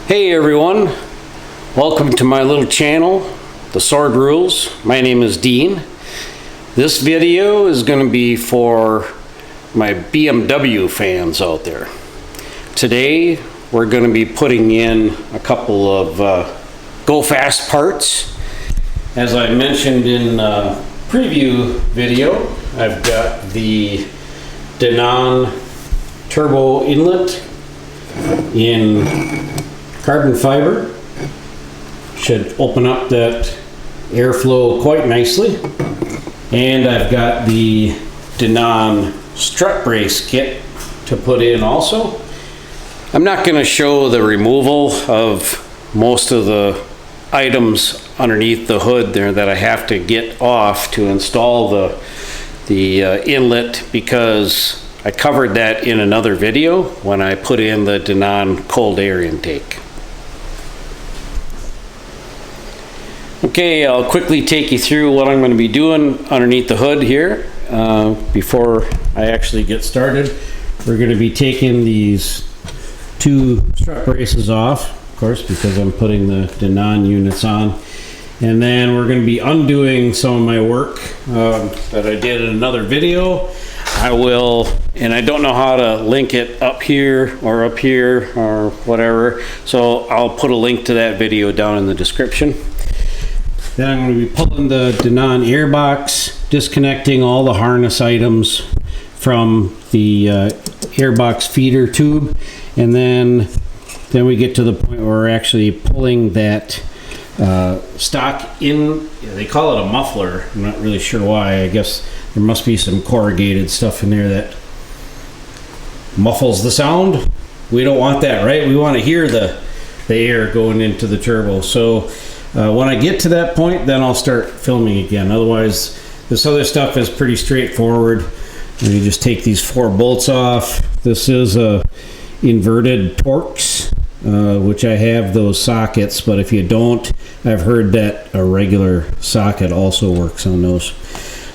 Hey everyone, welcome to my little channel, The Sword Rules. My name is Dean. This video is going to be for my BMW fans out there. Today we're going to be putting in a couple of go fast parts. As I mentioned in a preview video, I've got the Dinan turbo inlet in carbon fiber. Should open up that airflow quite nicely. And I've got the Dinan strut brace kit to put in also. I'm not going to show the removal of most of the items underneath the hood there that I have to get off to install the inlet, because I covered that in another video when I put in the Dinan cold air intake. Okay, I'll quickly take you through what I'm going to be doing underneath the hood here. Before I actually get started, we're going to be taking these two strut braces off, of course, because I'm putting the Dinan units on. And then we're going to be undoing some of my work that I did in another video. I will, and I don't know how to link it up here or whatever, so I'll put a link to that video down in the description. Then I'm going to be pulling the Dinan airbox, disconnecting all the harness items from the airbox feeder tube, and then we get to the point where we're actually pulling that stock in. They call it a muffler. I'm not really sure why. I guess there must be some corrugated stuff in there that muffles the sound. We don't want that, right? We want to hear the air going into the turbo. So when I get to that point, then I'll start filming again. Otherwise, this other stuff is pretty straightforward. And you just take these 4 bolts off. This is a inverted Torx, which I have those sockets, but if you don't, I've heard that a regular socket also works on those.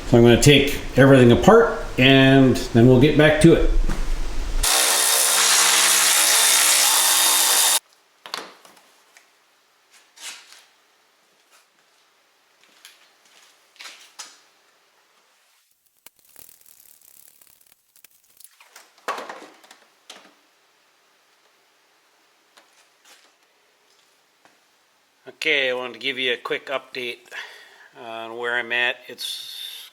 So I'm going to take everything apart and then we'll get back to it. Okay, I wanted to give you a quick update on where I'm at. It's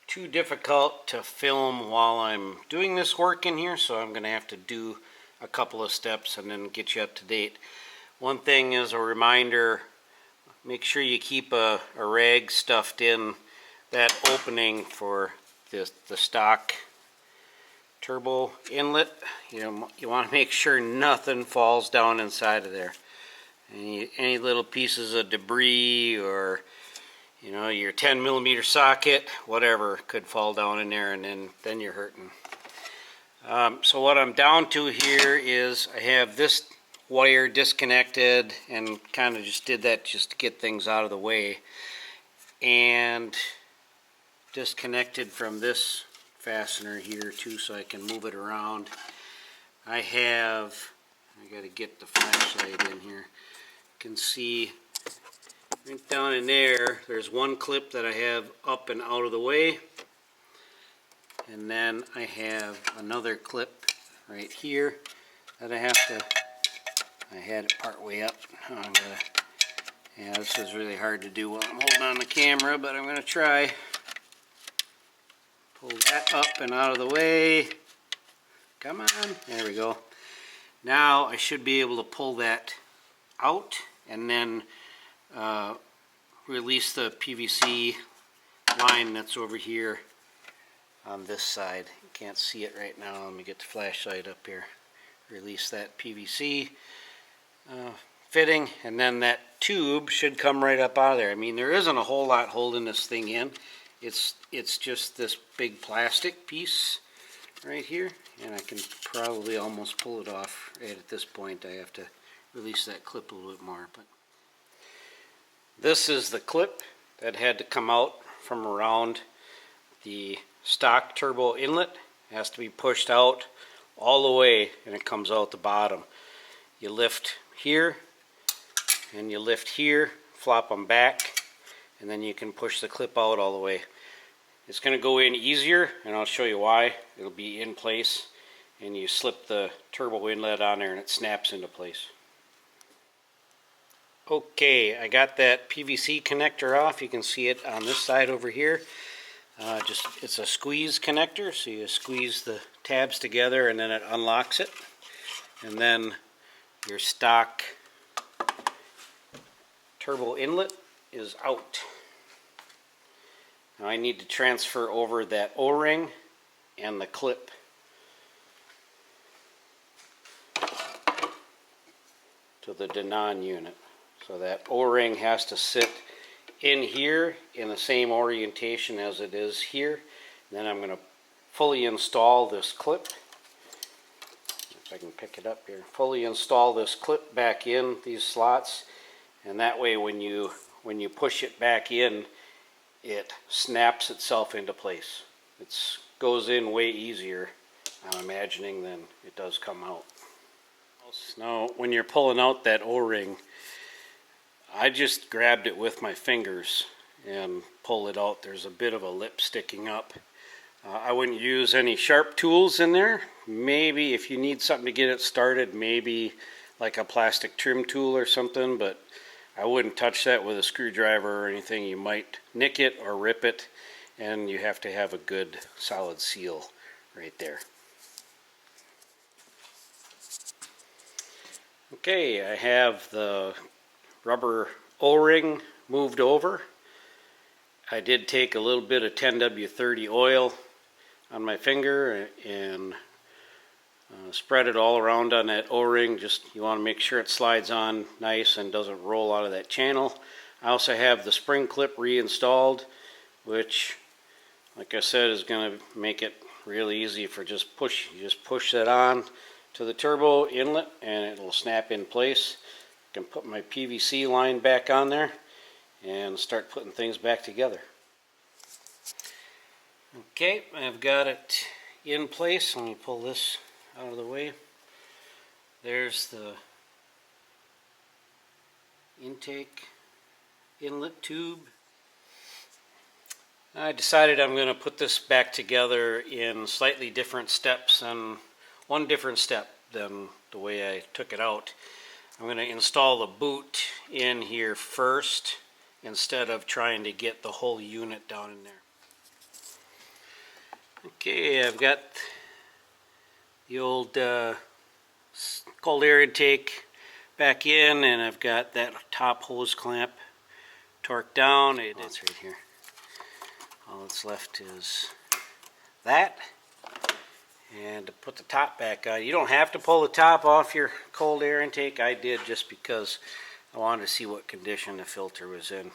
too difficult to film while I'm doing this work in here, so I'm going to have to do a couple of steps and then get you up to date. One thing is a reminder, make sure you keep a rag stuffed in that opening for the stock turbo inlet. You want to make sure nothing falls down inside of there. Any little pieces of debris or your 10mm socket, whatever, could fall down in there, and then you're hurting. So what I'm down to here is I have this wire disconnected, and kind of just did that just to get things out of the way, and disconnected from this fastener here too, so I can move it around. I got to get the flashlight in here. You can see right down in there's one clip that I have up and out of the way, and then I have another clip right here that I had it part way up. Yeah, this is really hard to do while I'm holding on the camera, but I'm going to try. Pull that up and out of the way. Come on, there we go. Now I should be able to pull that out and then release the PVC line that's over here on this side. You can't see it right now. Let me get the flashlight up here. Release that PVC fitting, and then that tube should come right up out of there. I mean, there isn't a whole lot holding this thing in. It's just this big plastic piece right here, and I can probably almost pull it off right at this point. I have to release that clip a little bit more, but this is the clip that had to come out from around the stock turbo inlet. It has to be pushed out all the way, and it comes out the bottom. You lift here, and you lift here, flop them back, and then you can push the clip out all the way. It's going to go in easier, and I'll show you why. It'll be in place, and you slip the turbo inlet on there and it snaps into place. Okay, I got that PVC connector off. You can see it on this side over here. It's a squeeze connector, so you squeeze the tabs together and then it unlocks it. And then your stock turbo inlet is out. Now I need to transfer over that O-ring and the clip. To the Dinan unit. So that O-ring has to sit in here in the same orientation as it is here. And then I'm going to fully install this clip. If I can pick it up here. Fully install this clip back in these slots, and that way when you push it back in, it snaps itself into place. It goes in way easier, I'm imagining, than it does come out. Now when you're pulling out that O-ring, I just grabbed it with my fingers and pull it out. There's a bit of a lip sticking up. I wouldn't use any sharp tools in there. Maybe if you need something to get it started, maybe like a plastic trim tool or something, but I wouldn't touch that with a screwdriver or anything. You might nick it or rip it, and you have to have a good solid seal right there. Okay, I have the rubber O-ring moved over. I did take a little bit of 10W30 oil on my finger and spread it all around on that O-ring. Just you want to make sure it slides on nice and doesn't roll out of that channel. I also have the spring clip reinstalled, which, like I said, is going to make it really easy for you just push that on to the turbo inlet and it will snap in place. I can put my PVC line back on there and start putting things back together. Okay, I've got it in place. Let me pull this out of the way. There's the intake inlet tube. I decided I'm going to put this back together in slightly different steps, and one different step than the way I took it out. I'm going to install the boot in here first instead of trying to get the whole unit down in there. Okay, I've got the old cold air intake back in, and I've got that top hose clamp torqued down. It's right here. All that's left is that. And to put the top back on, you don't have to pull the top off your cold air intake. I did just because I wanted to see what condition the filter was in.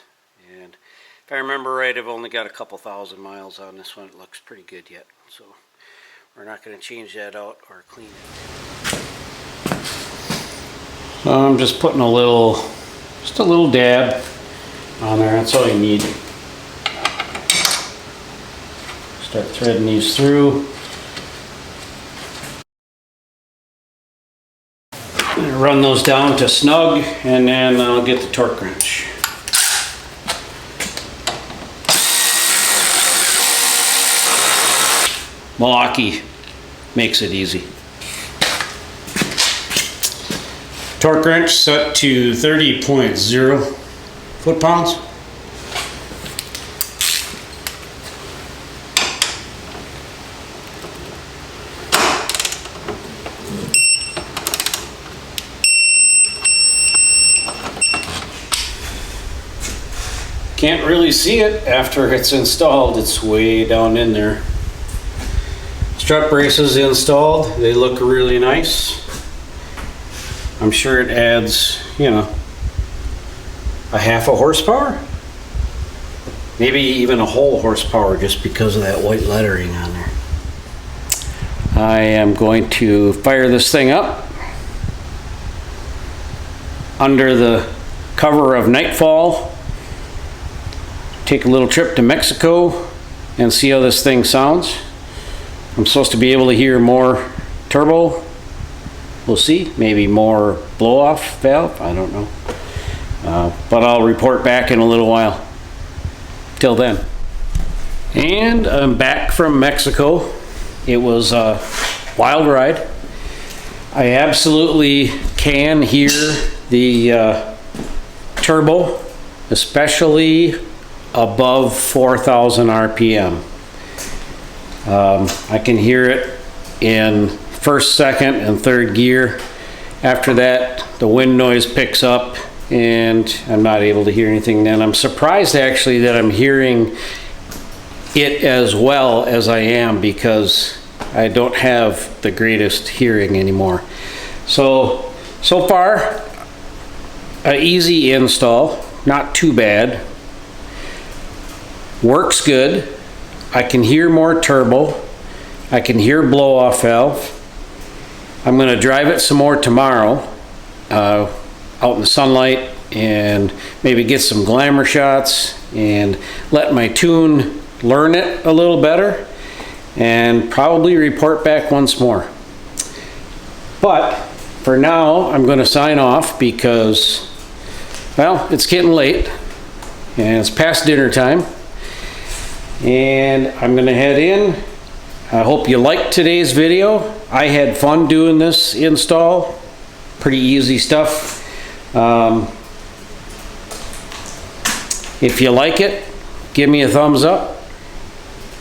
And if I remember right, I've only got a couple thousand miles on this one. It looks pretty good yet. So we're not going to change that out or clean it. So I'm just putting a little dab on there. That's all you need. Start threading these through. Run those down to snug, and then I'll get the torque wrench. Milwaukee makes it easy. Torque wrench set to 30.0 foot-pounds. Can't really see it after it's installed. It's way down in there. Strut braces installed. They look really nice. I'm sure it adds, you know, a half a horsepower. Maybe even a whole horsepower just because of that white lettering on there. I am going to fire this thing up under the cover of nightfall. Take a little trip to Mexico and see how this thing sounds. I'm supposed to be able to hear more turbo we'll see. Maybe more blow-off valve, I don't know. But I'll report back in a little while. Till then. And I'm back from Mexico. It was a wild ride. I absolutely can hear the turbo, especially above 4,000 RPM. I can hear it in first, second, and third gear. After that, the wind noise picks up and I'm not able to hear anything then. I'm surprised actually that I'm hearing it as well as I am, because I don't have the greatest hearing anymore. So far, an easy install, not too bad. Works good. I can hear more turbo. I can hear blow-off valve. I'm going to drive it some more tomorrow out in the sunlight and maybe get some glamour shots and let my tune learn it a little better and probably report back once more. But for now, I'm going to sign off because, well, it's getting late and it's past dinner time. And I'm going to head in. I hope you liked today's video. I had fun doing this install. Pretty easy stuff. If you like it, give me a thumbs up.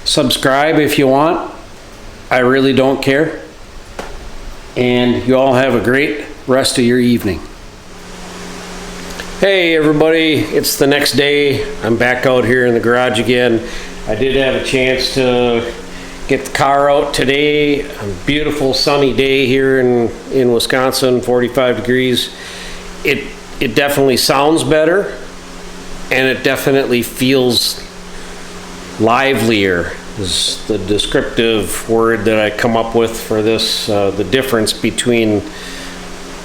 Subscribe if you want. I really don't care. And you all have a great rest of your evening. Hey everybody, it's the next day. I'm back out here in the garage again. I did have a chance to get the car out today. A beautiful sunny day here in Wisconsin, 45 degrees. It definitely sounds better, and it definitely feels livelier is the descriptive word that I come up with for this, the difference between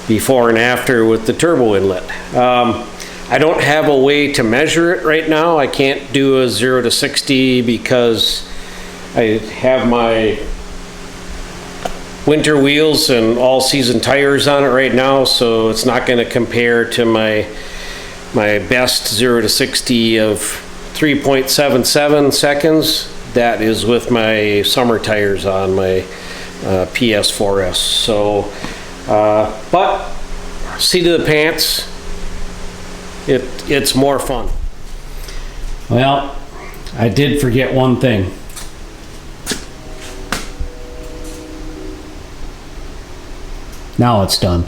before and after with the turbo inlet. I don't have a way to measure it right now. I can't do a 0 to 60 because I have my winter wheels and all-season tires on it right now, so it's not going to compare to my best 0 to 60 of 3.77 seconds. That is with my summer tires on my PS4S. So, but seat of the pants, it's more fun. Well, I did forget one thing. Now it's done.